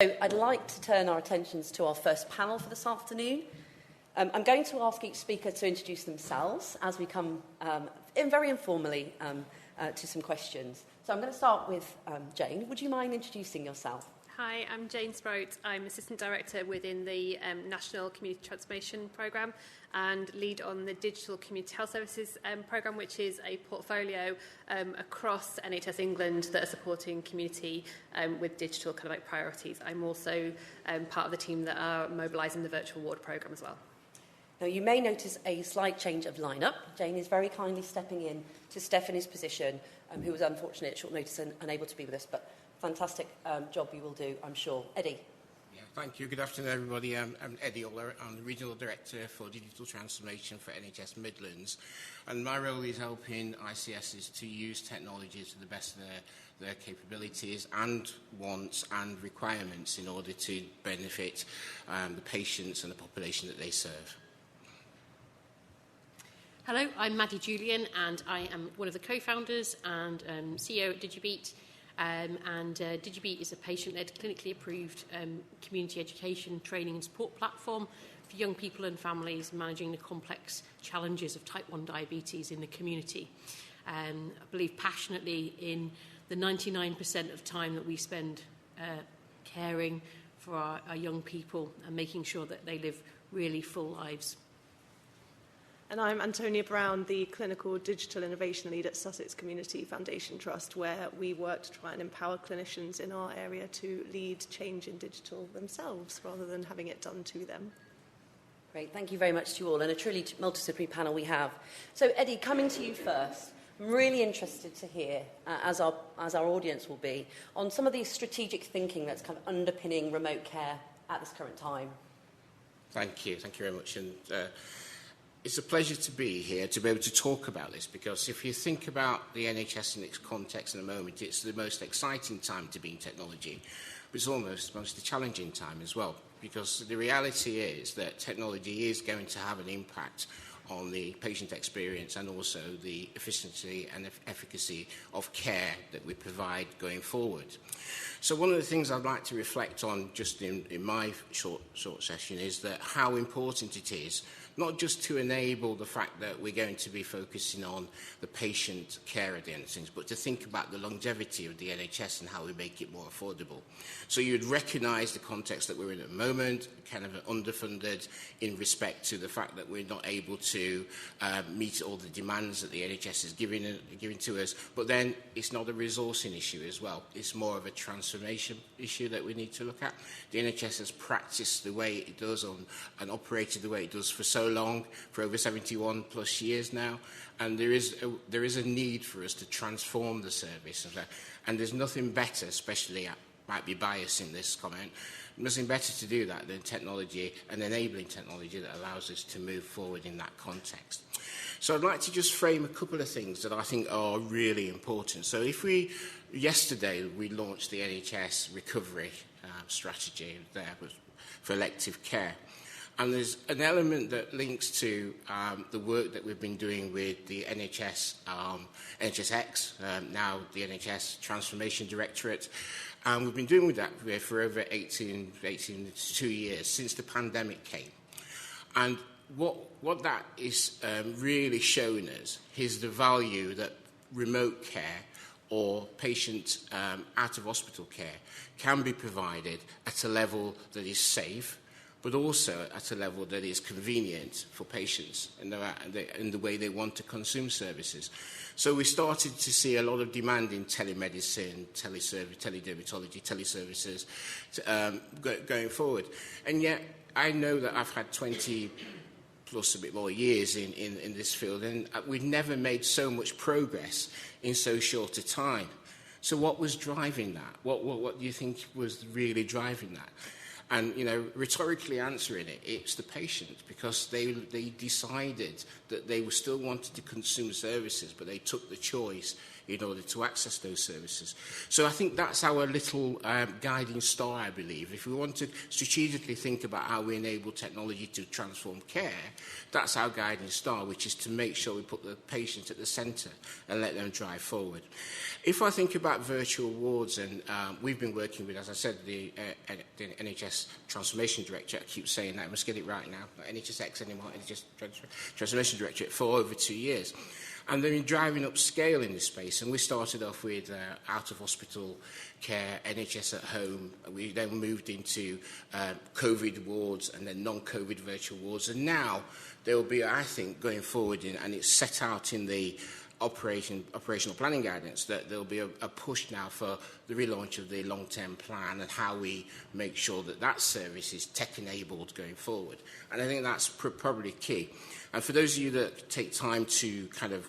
So I'd like to turn our attentions to our first panel for this afternoon. I'm going to ask each speaker to introduce themselves as we come very informally to some questions. So I'm going to start with Jane. Would you mind introducing yourself? Hi, I'm Jane Sproat. I'm Assistant Director within the National Community Transformation Programme and lead on the Digital Community Health Services Programme, which is a portfolio across NHS England that are supporting community with digital kind of like priorities. I'm also part of the team that are mobilising the virtual ward programme as well. Now, you may notice a slight change of lineup. Jane is very kindly stepping in to Stephanie's position, who was unfortunately at short notice and unable to be with us, but fantastic job you will do, I'm sure. Eddie. Yeah, thank you. Good afternoon, everybody. I'm Eddie Uller. I'm the Regional Director for Digital Transformation for NHS Midlands. And my role is helping ICSs to use technology to the best of their capabilities and wants and requirements in order to benefit the patients and the population that they serve. Hello, I'm Maddie Julian, and I am one of the co-founders and CEO at DigiBeat. DigiBeat is a patient-led, clinically approved community education, training and support platform for young people and families managing the complex challenges of type 1 diabetes in the community. I believe passionately in the 99% of time that we spend caring for our young people and making sure that they live really full lives. And I'm Antonia Brown, the Clinical Digital Innovation Lead at Sussex Community Foundation Trust, where we work to try and empower clinicians in our area to lead change in digital themselves rather than having it done to them. Great, thank you very much to you all, and a truly multidisciplinary panel we have. So Eddie, coming to you first, I'm really interested to hear, as our audience will be, on some of the strategic thinking that's kind of underpinning remote care at this current time. Thank you very much. And it's a pleasure to be here to be able to talk about this, because if you think about the NHS in its context in a moment, it's the most exciting time to be in technology, but it's almost the challenging time as well, because the reality is that technology is going to have an impact on the patient experience and also the efficiency and efficacy of care that we provide going forward. So one of the things I'd like to reflect on just in my short session is that how important it is not just to enable the fact that we're going to be focusing on the patient care at the end of things, but to think about the longevity of the NHS and how we make it more affordable. So you'd recognise the context that we're in at the moment, kind of underfunded in respect to the fact that we're not able to meet all the demands that the NHS is giving to us, but then it's not a resourcing issue as well. It's more of a transformation issue that we need to look at. The NHS has practiced the way it does and operated the way it does for so long, for over 71 plus years now, and there is a need for us to transform the service, and there's nothing better, especially I might be biased in this comment, nothing better to do that than technology and enabling technology that allows us to move forward in that context. So I'd like to just frame a couple of things that I think are really important. So yesterday we launched the NHS recovery strategy there for elective care. And there's an element that links to the work that we've been doing with the NHSX, now the NHS Transformation Directorate. And we've been doing with that for over 18 to 2 years, since the pandemic came. And what that is really showing us is the value that remote care or patient out-of-hospital care can be provided at a level that is safe, but also at a level that is convenient for patients in the way they want to consume services. So we started to see a lot of demand in telemedicine, teledermatology, teleservices going forward. And yet I know that I've had 20 plus a bit more years in this field, and we've never made so much progress in so short a time. So what was driving that? What do you think was really driving that? And, rhetorically answering it, it's the patient, because they decided that they still wanted to consume services, but they took the choice in order to access those services. So I think that's our little guiding star, I believe. If we want to strategically think about how we enable technology to transform care, that's our guiding star, which is to make sure we put the patient at the centre and let them drive forward. If I think about virtual wards, and we've been working with, as I said, the NHS Transformation Directorate, I keep saying that, I must get it right now, not NHSX anymore, NHS Transformation Directorate, for over 2 years. And they've been driving up scale in this space, and we started off with out-of-hospital care, NHS at home. We then moved into COVID wards and then non-COVID virtual wards. And now there will be, I think, going forward, and it's set out in the operational planning guidance, that there will be a push now for the relaunch of the long-term plan and how we make sure that that service is tech-enabled going forward. And I think that's probably key. And for those of you that take time to kind of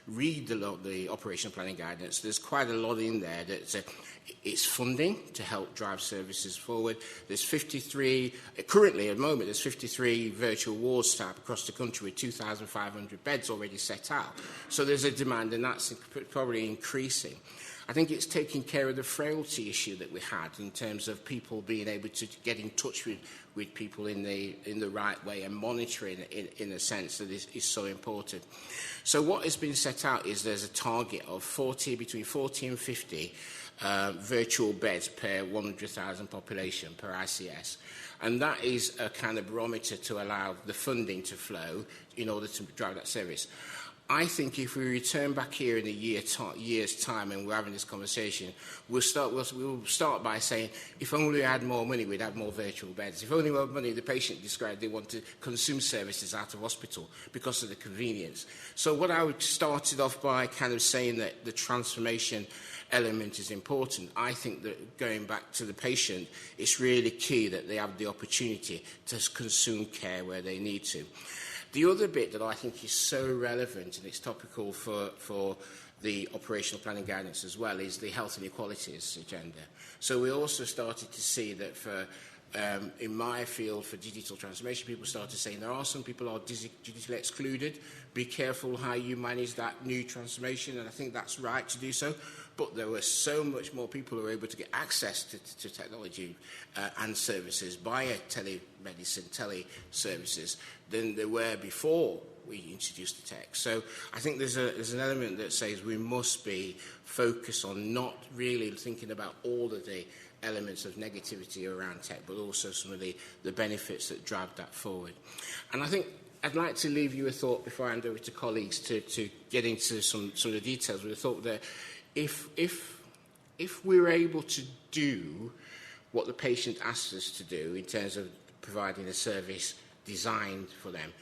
read the operational planning guidance, there's quite a lot in there that it's funding to help drive services forward. There's 53, currently at the moment, there's 53 virtual wards set up across the country with 2,500 beds already set out. So there's a demand, and that's probably increasing. I think it's taking care of the frailty issue that we had in terms of people being able to get in touch with people in the right way, and monitoring in a sense that is so important. So what has been set out is there's a target of between 40 and 50 virtual beds per 100,000 population per ICS. And that is a kind of barometer to allow the funding to flow in order to drive that service. I think if we return back here in a year's time and we're having this conversation, we'll start by saying, if only we had more money, we'd have more virtual beds. If only we had money, the patient described they want to consume services out of hospital because of the convenience. So what I would started off by kind of saying that the transformation element is important. I think that going back to the patient, it's really key that they have the opportunity to consume care where they need to. The other bit that I think is so relevant, and it's topical for the operational planning guidance as well, is the health inequalities agenda. So we also started to see that for in my field for digital transformation, people started saying there are some people who are digitally excluded. Be careful how you manage that new transformation, and I think that's right to do so. But there were so much more people who were able to get access to technology and services via telemedicine, tele-services, than there were before we introduced the tech. So I think there's an element that says we must be focused on not really thinking about all of the elements of negativity around tech, but also some of the benefits that drive that forward. And I think I'd like to leave you a thought before I hand over to colleagues to get into some of the details with a thought that if we're able to do what the patient asks us to do in terms of providing a service designed for them,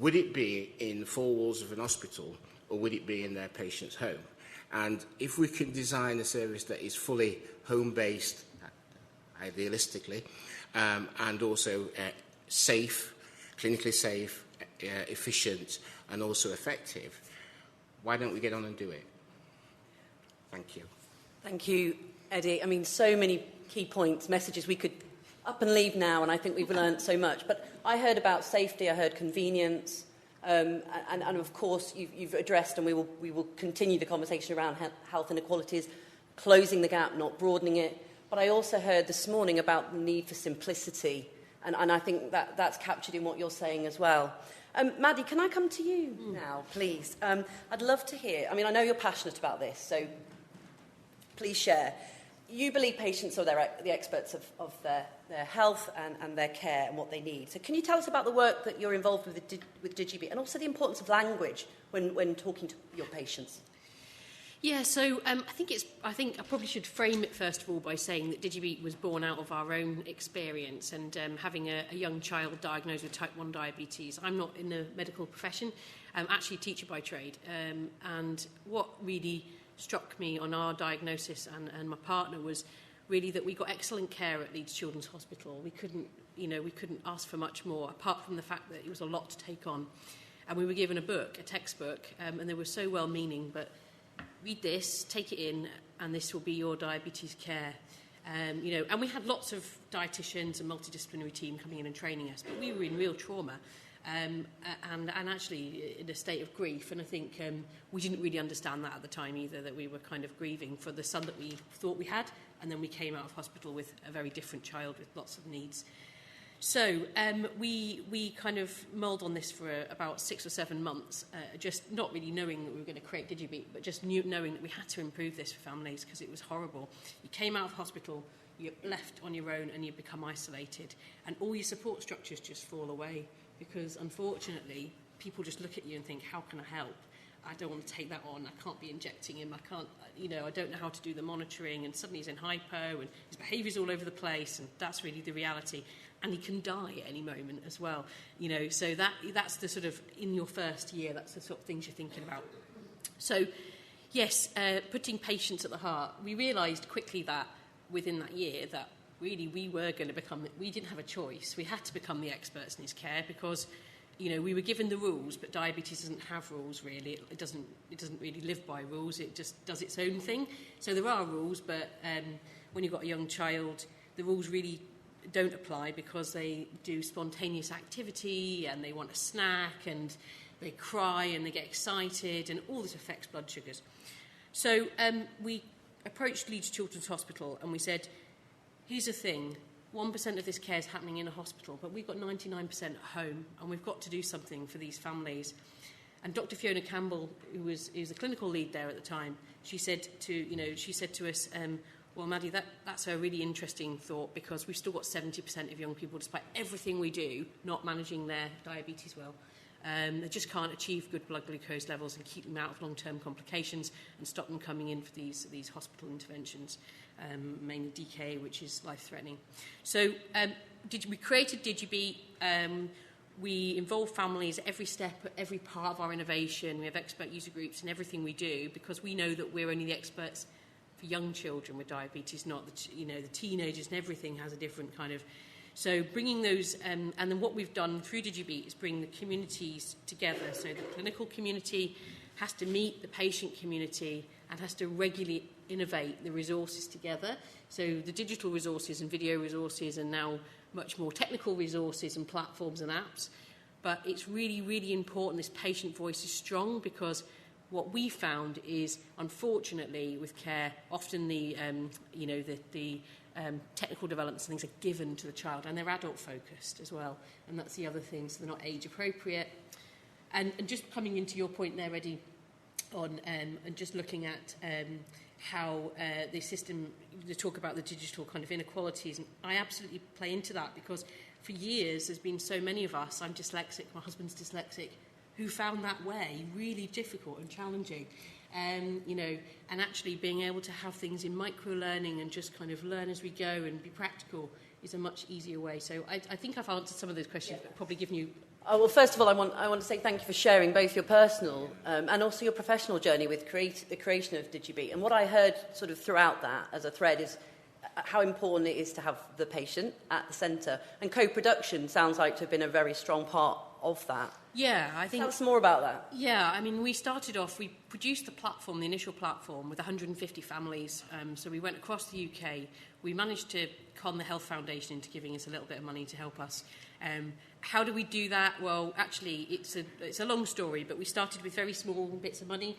would it be in the four walls of an hospital or would it be in their patient's home? And if we can design a service that is fully home-based, idealistically, and also safe, clinically safe, efficient, and also effective, why don't we get on and do it? Thank you. Thank you, Eddie. I mean, so many key points, messages we could up and leave now, and I think we've learned so much. But I heard about safety, I heard convenience, and of course you've addressed, and we will continue the conversation around health inequalities, closing the gap, not broadening it. But I also heard this morning about the need for simplicity, and I think that's captured in what you're saying as well. Maddie, can I come to you now, please? I'd love to hear, I mean, I know you're passionate about this, so please share. You believe patients are the experts of their health and their care and what they need. So can you tell us about the work that you're involved with DigiBeat, and also the importance of language when talking to your patients? Yeah, so I think I probably should frame it first of all by saying that DigiBeat was born out of our own experience and having a young child diagnosed with type 1 diabetes. I'm not in the medical profession, I'm actually a teacher by trade. And what really struck me on our diagnosis and my partner was really that we got excellent care at Leeds Children's Hospital. We couldn't ask for much more, apart from the fact that it was a lot to take on. And we were given a textbook, and they were so well-meaning, but read this, take it in, and this will be your diabetes care. And we had lots of dietitians and multidisciplinary team coming in and training us, but we were in real trauma. and actually in a state of grief. And I think we didn't really understand that at the time either, that we were kind of grieving for the son that we thought we had, and then we came out of hospital with a very different child with lots of needs. So we kind of mulled on this for about 6 or 7 months, just not really knowing that we were going to create DigiBeat, but just knowing that we had to improve this for families because it was horrible. You came out of hospital, you're left on your own, and you become isolated, and all your support structures just fall away because, unfortunately, people just look at you and think, how can I help? I don't want to take that on. I can't be injecting him. I can't, I don't know how to do the monitoring, and suddenly he's in hypo and his behaviour's all over the place, and that's really the reality. And he can die at any moment as well, so that's the sort of, in your first year, that's the sort of things you're thinking about. So, yes, putting patients at the heart, we realised quickly that within that year that really we were going to we didn't have a choice. We had to become the experts in his care because, we were given the rules, but diabetes doesn't have rules really. It doesn't really live by rules. It just does its own thing. So there are rules, but when you've got a young child, the rules really don't apply because they do spontaneous activity and they want a snack and they cry and they get excited, and all this affects blood sugars. So we approached Leeds Children's Hospital and we said, here's the thing, 1% of this care is happening in a hospital, but we've got 99% at home, and we've got to do something for these families. And Dr. Fiona Campbell, who was the clinical lead there at the time, she said to us, well, Maddie, that's a really interesting thought because we've still got 70% of young people, despite everything we do, not managing their diabetes well. They just can't achieve good blood glucose levels and keep them out of long-term complications and stop them coming in for these hospital interventions, mainly DKA, which is life-threatening. So we created DigiBeat. We involve families at every step, at every part of our innovation. We have expert user groups in everything we do because we know that we're only the experts for young children with diabetes, not the teenagers, and everything has a different kind of. So bringing those, and then what we've done through DigiBeat is bring the communities together. So the clinical community has to meet the patient community and has to regularly innovate the resources together. So the digital resources and video resources and now much more technical resources and platforms and apps. But it's really, really important this patient voice is strong because what we found is, unfortunately, with care, often the technical developments and things are given to the child, and they're adult-focused as well, and that's the other thing, so they're not age-appropriate. And just coming into your point there, Eddie, on and just looking at how the system, they talk about the digital kind of inequalities, and I absolutely play into that because for years there's been so many of us, I'm dyslexic, my husband's dyslexic, who found that way really difficult and challenging. And actually being able to have things in micro-learning and just kind of learn as we go and be practical is a much easier way. So I think I've answered some of those questions, but probably given you... Oh, well, first of all, I want to say thank you for sharing both your personal and also your professional journey with the creation of DigiBeat. And what I heard sort of throughout that as a thread is how important it is to have the patient at the centre. And co-production sounds like to have been a very strong part of that. Yeah, I think... Tell us more about that. Yeah, I mean, we started off, we produced the initial platform with 150 families. So we went across the UK. We managed to con the Health Foundation into giving us a little bit of money to help us. How do we do that? Well, actually, it's a long story, but we started with very small bits of money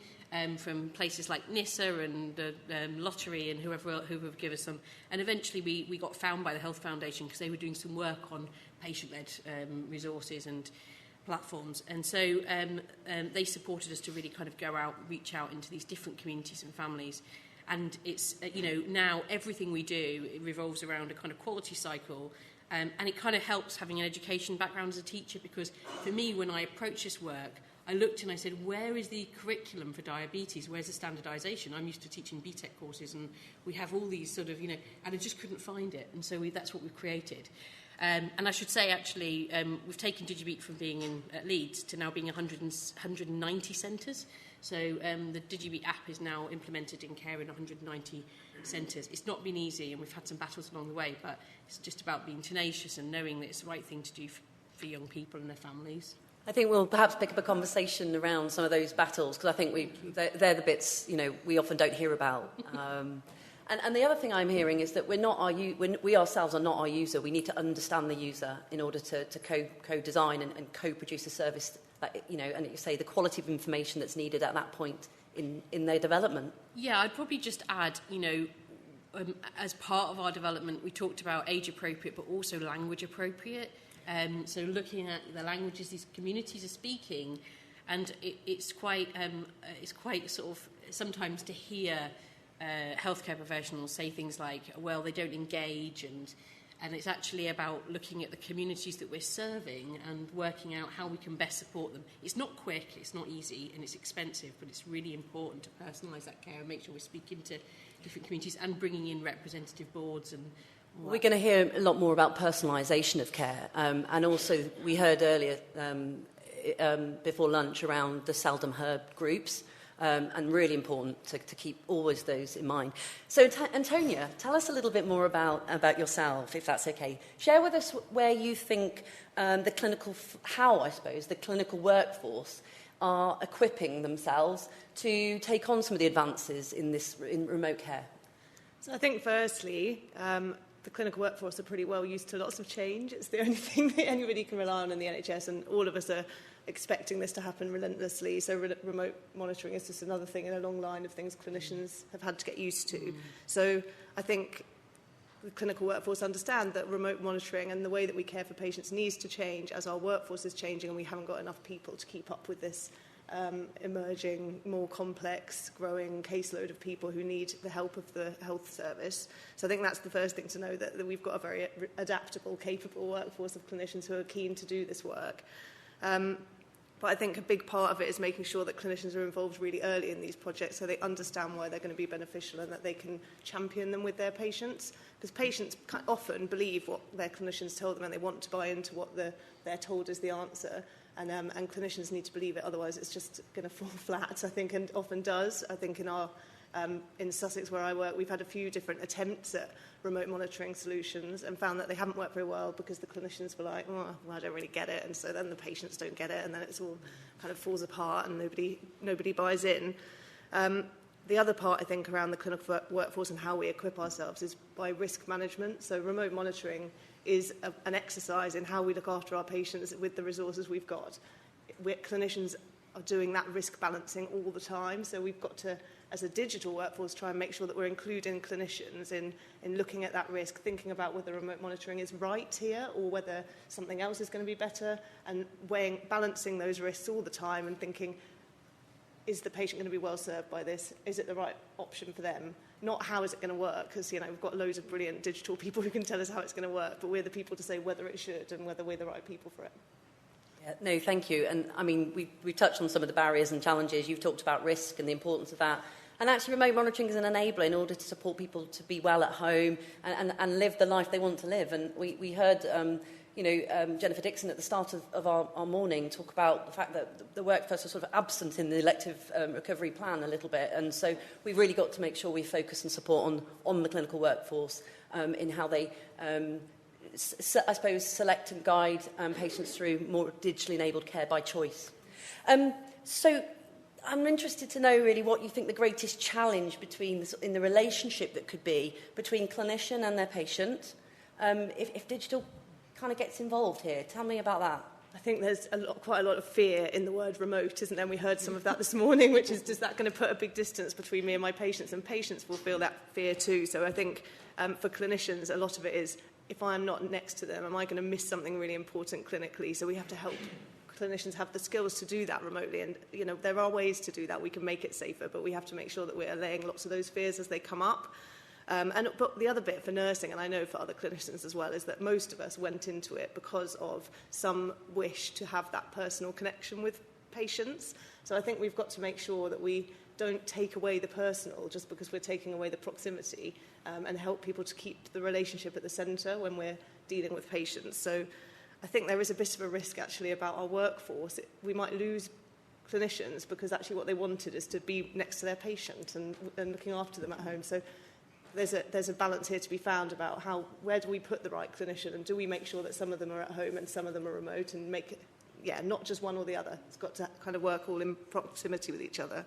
from places like NISA and the Lottery and who would give us some. And eventually we got found by the Health Foundation because they were doing some work on patient-led resources and platforms. And so they supported us to really kind of go out, reach out into these different communities and families. And it's, now everything we do, it revolves around a kind of quality cycle. And it kind of helps having an education background as a teacher because for me, when I approach this work, I looked and I said, where is the curriculum for diabetes? Where's the standardisation? I'm used to teaching BTEC courses and we have all these sort of, and I just couldn't find it. And so that's what we've created. And I should say, actually, we've taken DigiBeat from being in Leeds to now being 190 centres. So the DigiBeat app is now implemented in care in 190 centres. It's not been easy, and we've had some battles along the way, but it's just about being tenacious and knowing that it's the right thing to do for young people and their families. I think we'll perhaps pick up a conversation around some of those battles, because I think they're the bits, we often don't hear about. And the other thing I'm hearing is that we ourselves are not our user. We need to understand the user in order to co-design and co-produce a service that, and you say the quality of information that's needed at that point in their development. Yeah, I'd probably just add, as part of our development, we talked about age appropriate, but also language appropriate. So looking at the languages these communities are speaking, and it's quite sort of sometimes to hear healthcare professionals say things like, well, they don't engage, and it's actually about looking at the communities that we're serving and working out how we can best support them. It's not quick, it's not easy, and it's expensive, but it's really important to personalise that care and make sure we're speaking to different communities and bringing in representative boards. And we're going to hear a lot more about personalisation of care, and also we heard earlier before lunch around the seldom heard groups. And really important to keep always those in mind. So, Antonia, tell us a little bit more about yourself, if that's okay. Share with us where you think the clinical workforce are equipping themselves to take on some of the advances in remote care. So I think, firstly, the clinical workforce are pretty well used to lots of change. It's the only thing that anybody can rely on in the NHS, and all of us are expecting this to happen relentlessly. So remote monitoring is just another thing in a long line of things clinicians have had to get used to. So I think the clinical workforce understand that remote monitoring and the way that we care for patients needs to change as our workforce is changing, and we haven't got enough people to keep up with this emerging, more complex, growing caseload of people who need the help of the health service. So I think that's the first thing to know, that we've got a very adaptable, capable workforce of clinicians who are keen to do this work. But I think a big part of it is making sure that clinicians are involved really early in these projects so they understand why they're going to be beneficial and that they can champion them with their patients. Because patients often believe what their clinicians tell them and they want to buy into what they're told is the answer. And clinicians need to believe it, otherwise it's just going to fall flat, I think, and often does. I think in Sussex, where I work, we've had a few different attempts at remote monitoring solutions and found that they haven't worked very well because the clinicians were like, oh, well, I don't really get it. And so then the patients don't get it, and then it's all kind of falls apart and nobody buys in. The other part, I think, around the clinical workforce and how we equip ourselves is by risk management. So remote monitoring is an exercise in how we look after our patients with the resources we've got. Clinicians are doing that risk balancing all the time, so we've got to, as a digital workforce, try and make sure that we're including clinicians in looking at that risk, thinking about whether remote monitoring is right here or whether something else is going to be better, and balancing those risks all the time and thinking, is the patient going to be well served by this? Is it the right option for them? Not how is it going to work, because we've got loads of brilliant digital people who can tell us how it's going to work, but we're the people to say whether it should and whether we're the right people for it. Yeah, no, thank you. And I mean, we touched on some of the barriers and challenges. You've talked about risk and the importance of that. And actually, remote monitoring is an enabler in order to support people to be well at home and live the life they want to live. And we heard Jennifer Dixon at the start of our morning talk about the fact that the workforce was sort of absent in the elective recovery plan a little bit. And so we've really got to make sure we focus and support on the clinical workforce in how they, I suppose, select and guide patients through more digitally enabled care by choice. So I'm interested to know really what you think the greatest challenge in the relationship that could be between clinician and their patient if digital kind of gets involved here. Tell me about that. I think there's quite a lot of fear in the word remote, isn't there? We heard some of that this morning, which is, is that going to put a big distance between me and my patients? And patients will feel that fear too. So I think for clinicians, a lot of it is, if I'm not next to them, am I going to miss something really important clinically? So we have to help clinicians have the skills to do that remotely. And, there are ways to do that. We can make it safer, but we have to make sure that we're allaying lots of those fears as they come up. But the other bit for nursing, and I know for other clinicians as well, is that most of us went into it because of some wish to have that personal connection with patients. So I think we've got to make sure that we don't take away the personal just because we're taking away the proximity, and help people to keep the relationship at the centre when we're dealing with patients. So I think there is a bit of a risk actually about our workforce. We might lose clinicians because actually what they wanted is to be next to their patient and looking after them at home. So there's a balance here to be found about where do we put the right clinician, and do we make sure that some of them are at home and some of them are remote, and make it, not just one or the other. It's got to kind of work all in proximity with each other.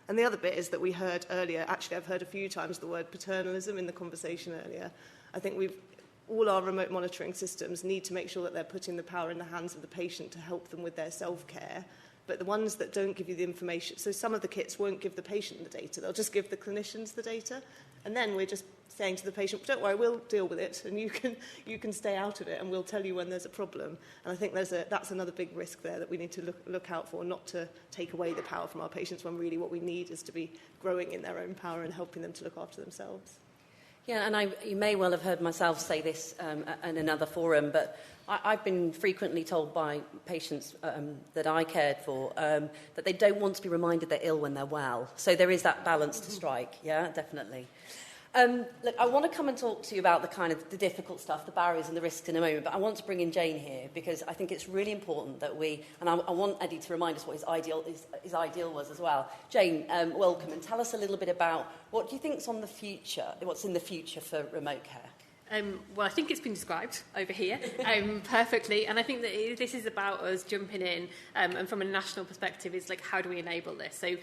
And the other bit is that we heard earlier, actually I've heard a few times the word paternalism in the conversation earlier. I think all our remote monitoring systems need to make sure that they're putting the power in the hands of the patient to help them with their self-care. But the ones that don't give you the information, so some of the kits won't give the patient the data, they'll just give the clinicians the data. And then we're just saying to the patient, don't worry, we'll deal with it, and you can stay out of it, and we'll tell you when there's a problem. And I think that's another big risk there that we need to look out for, not to take away the power from our patients, when really what we need is to be growing in their own power and helping them to look after themselves. Yeah, and you may well have heard myself say this in another forum, but I've been frequently told by patients that I cared for that they don't want to be reminded they're ill when they're well. So there is that balance to strike, yeah, definitely. Look, I want to come and talk to you about the difficult stuff, the barriers and the risks in a moment, but I want to bring in Jane here because I think it's really important that I want Eddie to remind us what his ideal was as well. Jane, welcome, and tell us a little bit about what do you think's on the future, what's in the future for remote care? Well, I think it's been described over here perfectly, and I think that this is about us jumping in, and from a national perspective, is like, how do we enable this? So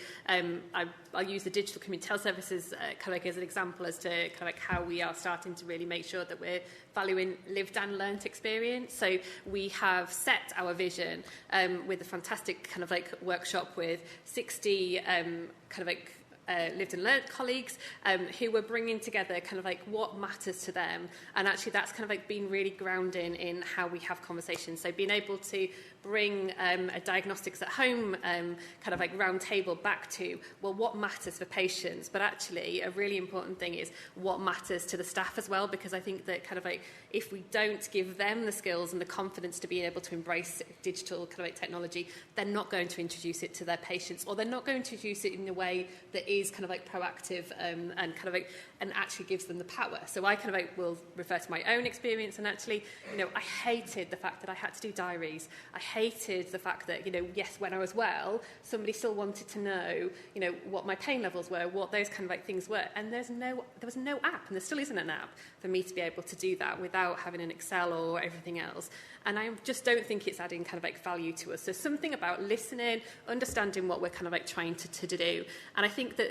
I'll use the digital community health services as an example as to how we are starting to really make sure that we're valuing lived and learnt experience. So we have set our vision with a fantastic workshop with 60 lived and learnt colleagues who were bringing together what matters to them, and actually that's been really grounding in how we have conversations. So being able to bring a diagnostics at home round table back to, well, what matters for patients, but actually a really important thing is what matters to the staff as well, because I think that if we don't give them the skills and the confidence to be able to embrace digital technology, they're not going to introduce it to their patients, or they're not going to introduce it in a way that is proactive and actually gives them the power. So I will refer to my own experience, and actually, I hated the fact that I had to do diaries. I hated the fact that, yes, when I was well, somebody still wanted to know, what my pain levels were, what those things were, and there was no app, and there still isn't an app for me to be able to do that without having an Excel or everything else. And I just don't think it's adding value to us. So something about listening, understanding what we're trying to do. And I think that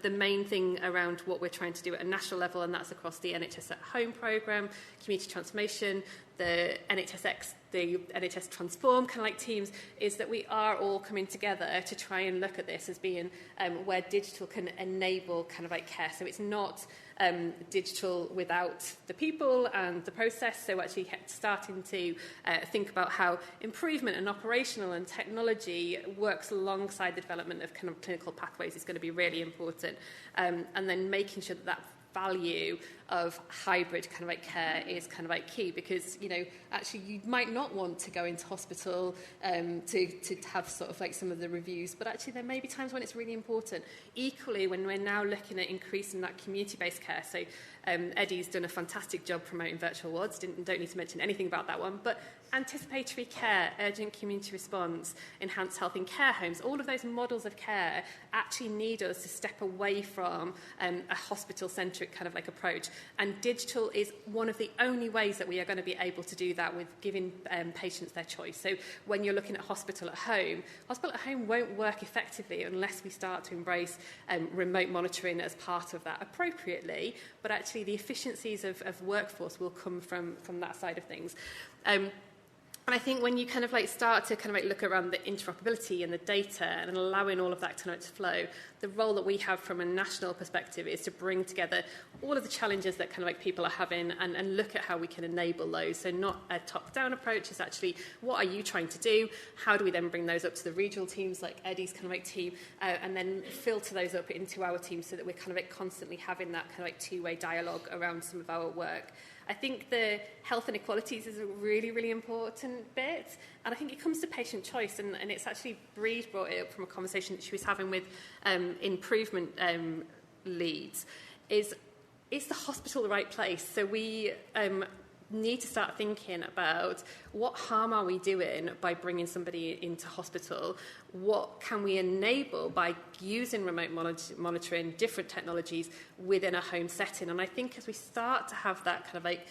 the main thing around what we're trying to do at a national level, and that's across the NHS at Home programme, community transformation, the NHS Transform teams, is that we are all coming together to try and look at this as being where digital can enable care. So it's not digital without the people and the process. So actually starting to think about how improvement and operational and technology works alongside the development of clinical pathways is going to be really important. And then making sure that value of hybrid care is key, because actually you might not want to go into hospital to have some of the reviews, but actually there may be times when it's really important. Equally, when we're now looking at increasing that community-based care, so Eddie's done a fantastic job promoting virtual wards, don't need to mention anything about that one, but anticipatory care, urgent community response, enhanced health in care homes, all of those models of care actually need us to step away from a hospital-centric approach. And digital is one of the only ways that we are going to be able to do that, with giving patients their choice. So when you're looking at hospital at home won't work effectively unless we start to embrace remote monitoring as part of that appropriately, but actually the efficiencies of workforce will come from that side of things. And I think when you start to look around the interoperability and the data and allowing all of that to flow, the role that we have from a national perspective is to bring together all of the challenges that people are having and look at how we can enable those. So not a top-down approach, is actually what are you trying to do? How do we then bring those up to the regional teams like Eddie's team, and then filter those up into our team so that we're constantly having that two-way dialogue around some of our work. I think the health inequalities is a really, really important bit. And I think it comes to patient choice. And it's actually Breed brought it up from a conversation that she was having with improvement leads. Is the hospital the right place? So we need to start thinking about what harm are we doing by bringing somebody into hospital? what can we enable by using remote monitoring, different technologies within a home setting. And I think as we start to have that kind of like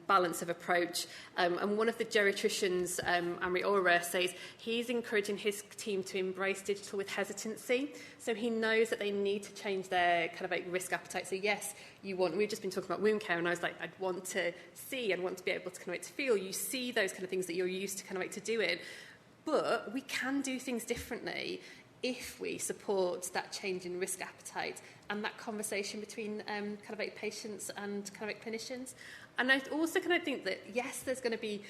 balance of approach, and one of the geriatricians, Amri Ora, says he's encouraging his team to embrace digital with hesitancy. So he knows that they need to change their kind of like risk appetite. So yes, we've just been talking about wound care, and I was like, I'd want to see and want to be able to kind of like to feel. You see those kind of things that you're used to kind of like to doing. But we can do things differently if we support that change in risk appetite and that conversation between kind of like patients and kind of like clinicians. And I also kind of think that, yes, there's going to be,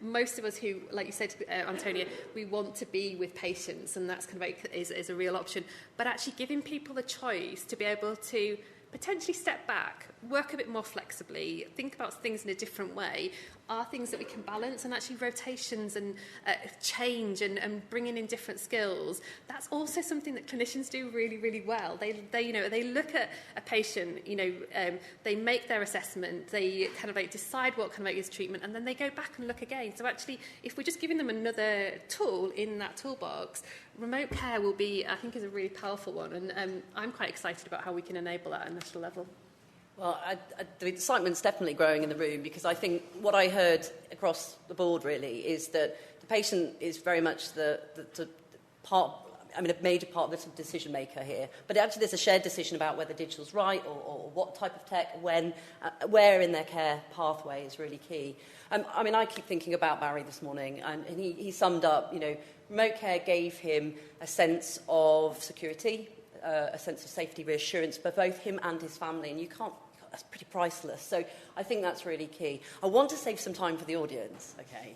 most of us who, like you said, Antonia, we want to be with patients, and that's kind of like is a real option. But actually giving people the choice to be able to potentially step back, work a bit more flexibly, think about things in a different way, are things that we can balance. And actually rotations and change and bringing in different skills, that's also something that clinicians do really, really well. They look at a patient, they make their assessment, they kind of like decide what kind of like is treatment, and then they go back and look again. So actually, if we're just giving them another tool in that toolbox, remote care will be, I think, is a really powerful one. And I'm quite excited about how we can enable that at a national level. Well, the excitement's definitely growing in the room, because I think what I heard across the board really is that the patient is very much the part, a major part of the decision maker here. But actually there's a shared decision about whether digital's right or what type of tech, when, where in their care pathway is really key. I keep thinking about Barry this morning, and he summed up, remote care gave him a sense of security, a sense of safety, reassurance for both him and his family, and that's pretty priceless. So I think that's really key. I want to save some time for the audience, okay?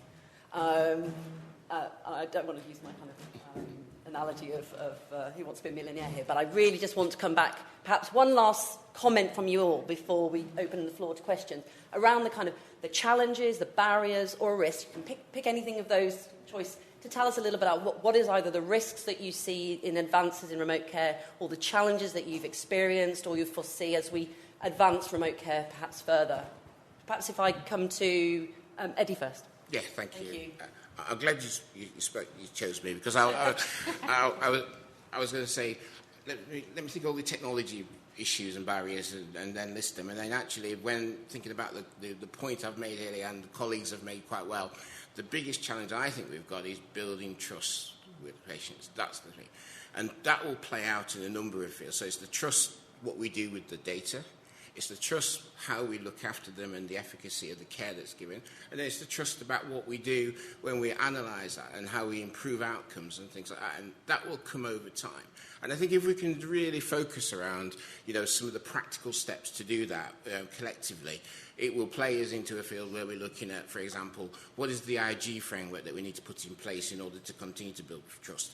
I don't want to use my kind of analogy of who wants to be a millionaire here, but I really just want to come back. Perhaps one last comment from you all before we open the floor to questions around the kind of the challenges, the barriers, or risks. You can pick anything of those choice to tell us a little bit about what is either the risks that you see in advances in remote care, or the challenges that you've experienced or you foresee as we advance remote care perhaps further. Perhaps if I come to Eddie first. Yeah, thank you. I'm glad you chose me, because I was going to say, let me think of all the technology issues and barriers and then list them. And then actually, when thinking about the point I've made earlier, and the colleagues have made quite well, the biggest challenge I think we've got is building trust with patients. That's the thing. And that will play out in a number of fields. So it's the trust, what we do with the data. It's the trust, how we look after them and the efficacy of the care that's given. And then it's the trust about what we do when we analyse that and how we improve outcomes and things like that. And that will come over time. And I think if we can really focus around, some of the practical steps to do that collectively, it will play us into a field where we're looking at, for example, what is the IG framework that we need to put in place in order to continue to build trust?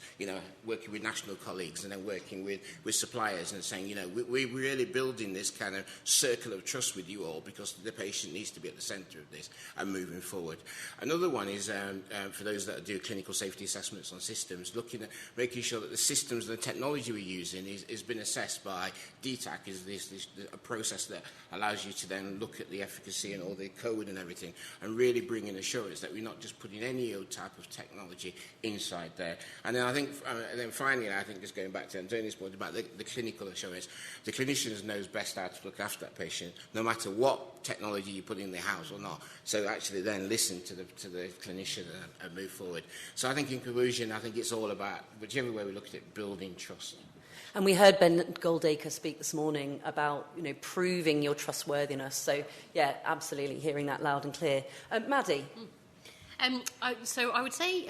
Working with national colleagues and then working with suppliers and saying, we're really building this kind of circle of trust with you all, because the patient needs to be at the centre of this and moving forward. Another one is, for those that do clinical safety assessments on systems, looking at making sure that the systems and the technology we're using is been assessed by DTAC, is this a process that allows you to then look at the efficacy and all the code and everything, and really bring in assurance that we're not just putting any old type of technology inside there. And then I think, finally, I think just going back to Antonia's point about the clinical assurance, the clinician knows best how to look after that patient, no matter what technology you put in the house or not. So actually then listen to the clinician and move forward. So I think in conclusion, I think it's all about, whichever way we look at it, building trust. And we heard Ben Goldacre speak this morning about, proving your trustworthiness. So, yeah, absolutely, hearing that loud and clear. Maddie? So I would say,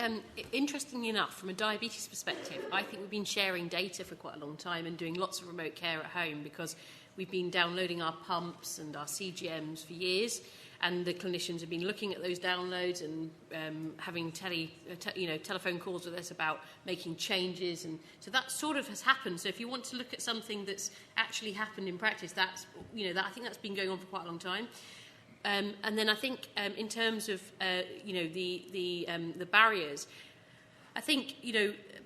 interestingly enough, from a diabetes perspective, I think we've been sharing data for quite a long time and doing lots of remote care at home, because we've been downloading our pumps and our CGMs for years, and the clinicians have been looking at those downloads and having telephone calls with us about making changes, and so that sort of has happened. So if you want to look at something that's actually happened in practice, that's I think that's been going on for quite a long time. And then I think in terms of the barriers, I think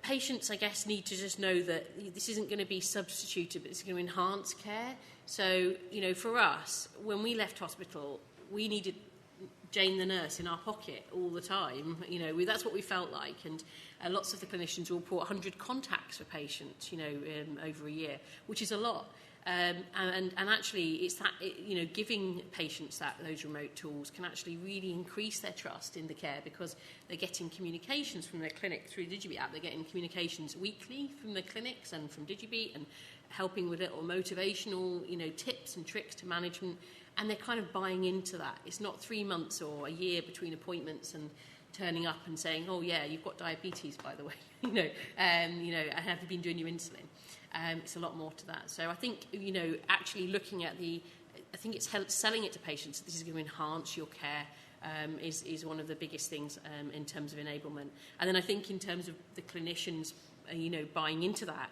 patients, I guess, need to just know that this isn't going to be substituted, but it's going to enhance care. So for us, when we left hospital, we needed Jane the nurse in our pocket all the time. That's what we felt like. And lots of the clinicians will report 100 contacts for patients, over a year, which is a lot. And actually, it's that, giving patients those remote tools can actually really increase their trust in the care, because they're getting communications from their clinic through the DigiBeat app. They're getting communications weekly from the clinics and from DigiBeat, and helping with little motivational, tips and tricks to management. And they're kind of buying into that. It's not 3 months or a year between appointments and turning up and saying, oh, yeah, you've got diabetes, by the way, and have you been doing your insulin? It's a lot more to that. So I think, actually looking at I think it's selling it to patients. This is going to enhance your care, is one of the biggest things in terms of enablement. And then I think in terms of the clinicians, buying into that,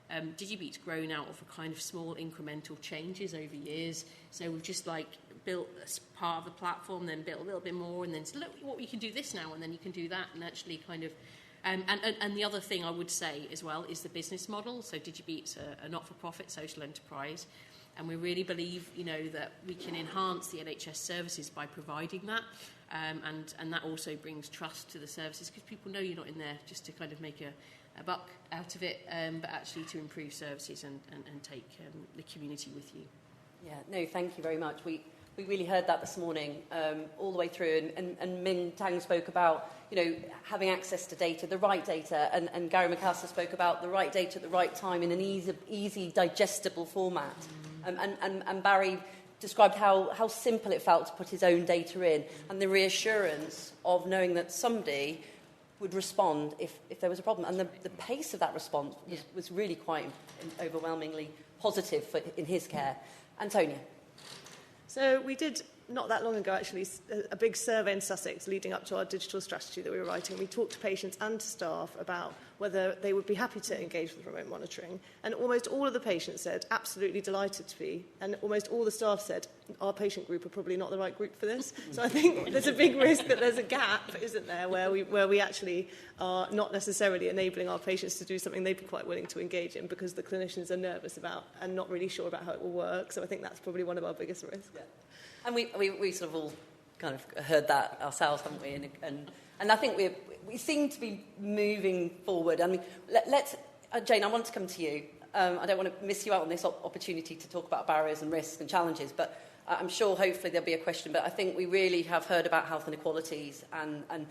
DigiBeat's grown out of a kind of small incremental changes over years. So we've just built as part of the platform, then built a little bit more, and then said, look, what you can do this now, and then you can do that, and actually kind of. And the other thing I would say as well is the business model. So DigiBeat's a not-for-profit social enterprise, and we really believe, that we can enhance the LHIS services by providing that, and that also brings trust to the services, because people know you're not in there just to kind of make a buck out of it, but actually to improve services and take the community with you. Yeah, no, thank you very much. We really heard that this morning, all the way through, and Ming Tang spoke about, having access to data, the right data, and Gary McAllister spoke about the right data at the right time in an easy digestible format. And Barry described how simple it felt to put his own data in, and the reassurance of knowing that somebody would respond if there was a problem. And the pace of that response was really quite overwhelmingly positive in his care. Antonia. So we did, not that long ago actually, a big survey in Sussex leading up to our digital strategy that we were writing. We talked to patients and to staff about whether they would be happy to engage with remote monitoring. And almost all of the patients said, absolutely delighted to be. And almost all the staff said, our patient group are probably not the right group for this. So I think there's a big risk that there's a gap, isn't there, where we actually are not necessarily enabling our patients to do something they'd be quite willing to engage in, because the clinicians are nervous about and not really sure about how it will work. So I think that's probably one of our biggest risks. Yeah. And we sort of all kind of heard that ourselves, haven't we? And I think we seem to be moving forward. I mean, let's Jane, I want to come to you. I don't want to miss you out on this opportunity to talk about barriers and risks and challenges, but I'm sure hopefully there'll be a question. But I think we really have heard about health inequalities and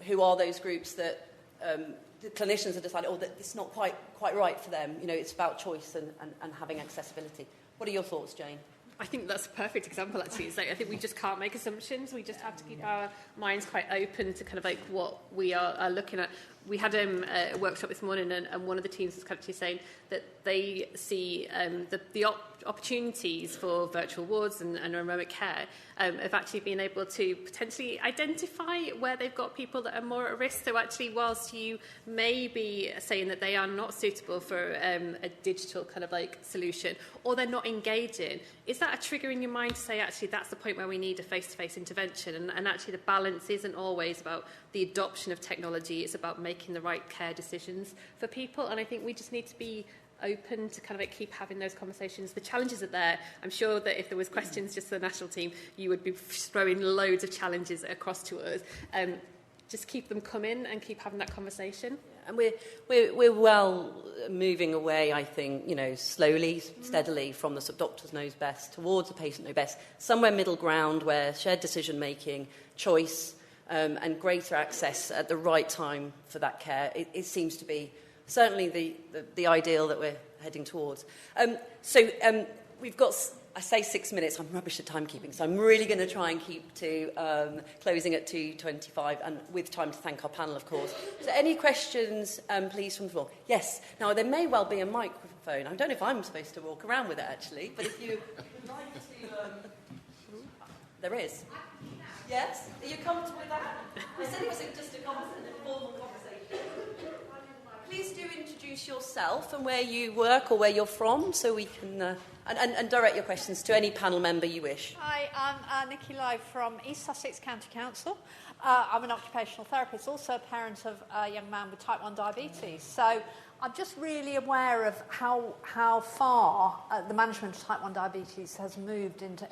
who are those groups that the clinicians have decided, that it's not quite right for them. It's about choice and having accessibility. What are your thoughts, Jane? I think that's a perfect example, actually. It's I think we just can't make assumptions. We just have to keep our minds quite open to kind of what we are looking at. We had a workshop this morning, and one of the teams was actually saying that they see the opportunities for virtual wards and remote care of actually being able to potentially identify where they've got people that are more at risk. So actually, whilst you may be saying that they are not suitable for a digital kind of solution, or they're not engaging, is that a trigger in your mind to say, actually, that's the point where we need a face-to-face intervention? And actually, the balance isn't always about the adoption of technology. It's about making the right care decisions for people. And I think we just need to be open to kind of keep having those conversations. The challenges are there. I'm sure that if there was questions just to the national team, you would be throwing loads of challenges across to us. Just keep them coming and keep having that conversation. And we're well moving away, I think, slowly, steadily from the sort of doctors knows best towards the patient knows best. Somewhere middle ground where shared decision making, choice, and greater access at the right time for that care. It seems to be certainly the ideal that we're heading towards. We've got, I say 6 minutes, I'm rubbish at timekeeping, so I'm really going to try and keep to closing at 2:25, and with time to thank our panel, of course. So any questions, please, from the floor? Yes. Now, there may well be a microphone. I don't know if I'm supposed to walk around with it, actually, but if you would like to... there is. Yes? Are you comfortable with that? I said it was just a formal conversation. Please do introduce yourself and where you work or where you're from, so we can... And direct your questions to any panel member you wish. Hi, I'm Nikki Lowe from East Sussex County Council. I'm an occupational therapist, also a parent of a young man with type 1 diabetes. So I'm just really aware of how far the management of type 1 diabetes has moved into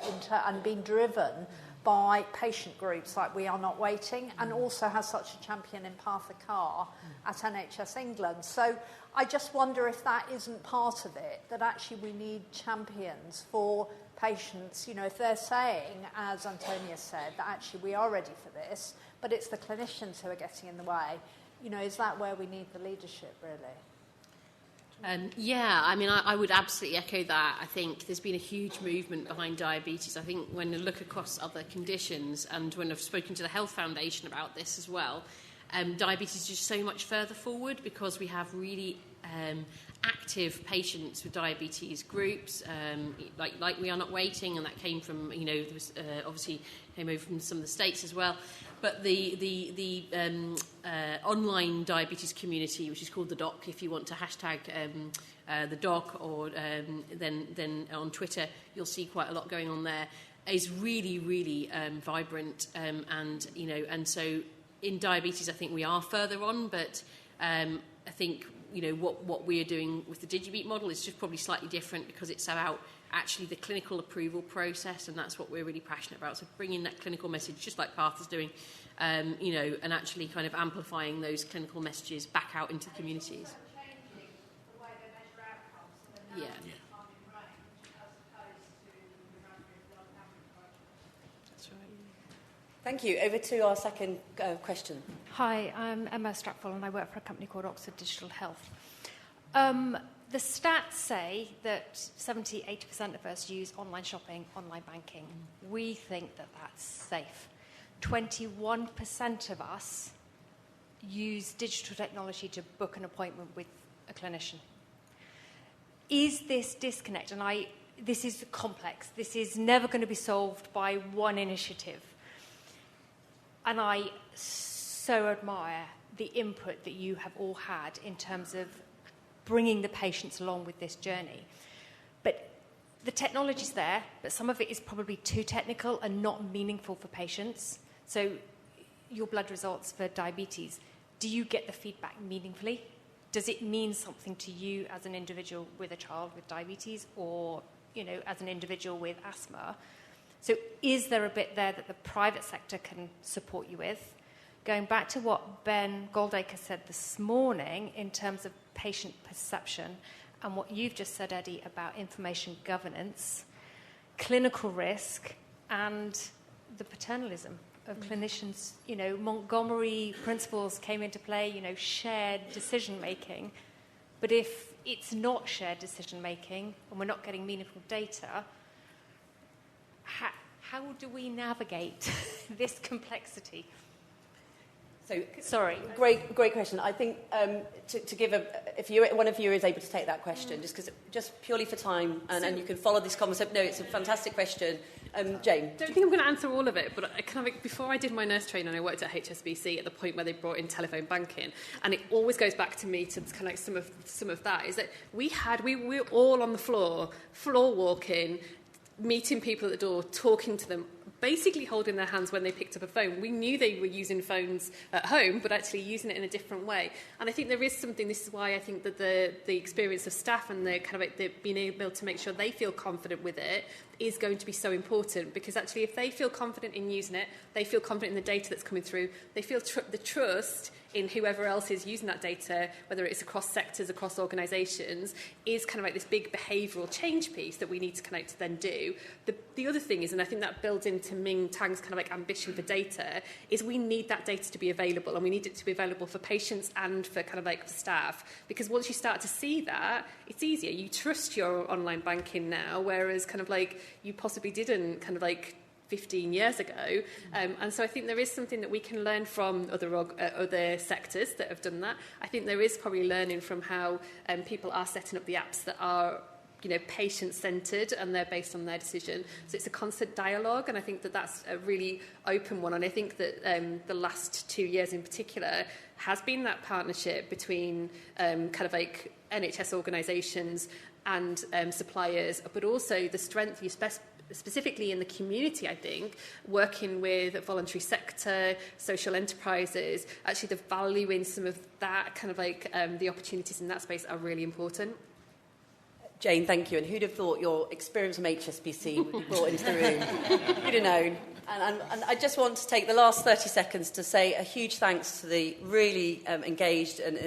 and been driven by patient groups like We Are Not Waiting, and also has such a champion in Partha Carr at NHS England. So I just wonder if that isn't part of it, that actually we need champions for patients. You know, if they're saying, as Antonia said, that actually we are ready for this, but it's the clinicians who are getting in the way, you know, is that where we need the leadership, really? Yeah, I mean, I would absolutely echo that. I think there's been a huge movement behind diabetes. I think when you look across other conditions, and when I've spoken to the Health Foundation about this as well, diabetes is just so much further forward because we have really active patients with diabetes groups, like We Are Not Waiting, and that came from, you know, there was, obviously came over from some of the States as well. But the online diabetes community, which is called the Doc, if you want to hashtag the Doc, or then on Twitter, you'll see quite a lot going on there, is really, really vibrant. And, you know, and so in diabetes, I think we are further on, but I think, you know, what we are doing with the DigiBeat model is just probably slightly different because it's about actually the clinical approval process, and that's what we're really passionate about. So bringing that clinical message, just like Partha's doing, you know, and actually kind of amplifying those clinical messages back out into the communities. Yeah. That's right. Thank you. Over to our second question. Hi, I'm Emma Stratfall and I work for a company called Oxford Digital Health. The stats say that 70-80% of us use online shopping, online banking. We think that that's safe. 21% of us use digital technology to book an appointment with a clinician. Is this disconnect? And this is complex. This is never going to be solved by one initiative. And I so admire the input that you have all had in terms of bringing the patients along with this journey. But the technology's there, but some of it is probably too technical and not meaningful for patients. So your blood results for diabetes, do you get the feedback meaningfully? Does it mean something to you as an individual with a child with diabetes, or, you know, as an individual with asthma? So is there a bit there that the private sector can support you with? Going back to what Ben Goldacre said this morning in terms of patient perception, and what you've just said, Eddie, about information governance, clinical risk, and the paternalism of clinicians. You know, Montgomery principles came into play, you know, shared decision-making. But if it's not shared decision-making and we're not getting meaningful data, how do we navigate this complexity? So, sorry. Great question. I think to give if one of you is able to take that question, just purely for time, and you can follow this concept. No, it's a fantastic question. Jane. I don't think I'm going to answer all of it, but I kind of, before I did my nurse training, I worked at HSBC at the point where they brought in telephone banking, and it always goes back to me to kind of like some of that is that we were all on the floor walking, meeting people at the door, talking to them, basically holding their hands when they picked up a phone. We knew they were using phones at home, but actually using it in a different way. And I think there is something, this is why I think that the experience of staff and the kind of like the being able to make sure they feel confident with it is going to be so important, because actually if they feel confident in using it, they feel confident in the data that's coming through, they feel the trust in whoever else is using that data, whether it's across sectors, across organisations, is kind of like this big behavioural change piece that we need to connect to then do. The other thing is, and I think that builds into Ming Tang's kind of like ambition for data, is we need that data to be available, and we need it to be available for patients and for kind of like for staff, because once you start to see that, it's easier. You trust your online banking now, whereas kind of like you possibly didn't kind of like 15 years ago. And so I think there is something that we can learn from other sectors that have done that. I think there is probably learning from how people are setting up the apps that are, you know, patient-centred, and they're based on their decision. So it's a constant dialogue, and I think that that's a really open one. And I think that the last 2 years in particular has been that partnership between kind of like NHS organisations and suppliers, but also the strength, specifically in the community, I think, working with a voluntary sector, social enterprises, actually the value in some of that kind of like the opportunities in that space are really important. Jane, thank you. And who'd have thought your experience from HSBC would be brought into the room? Who'd have known? And I just want to take the last 30 seconds to say a huge thanks to the really engaged and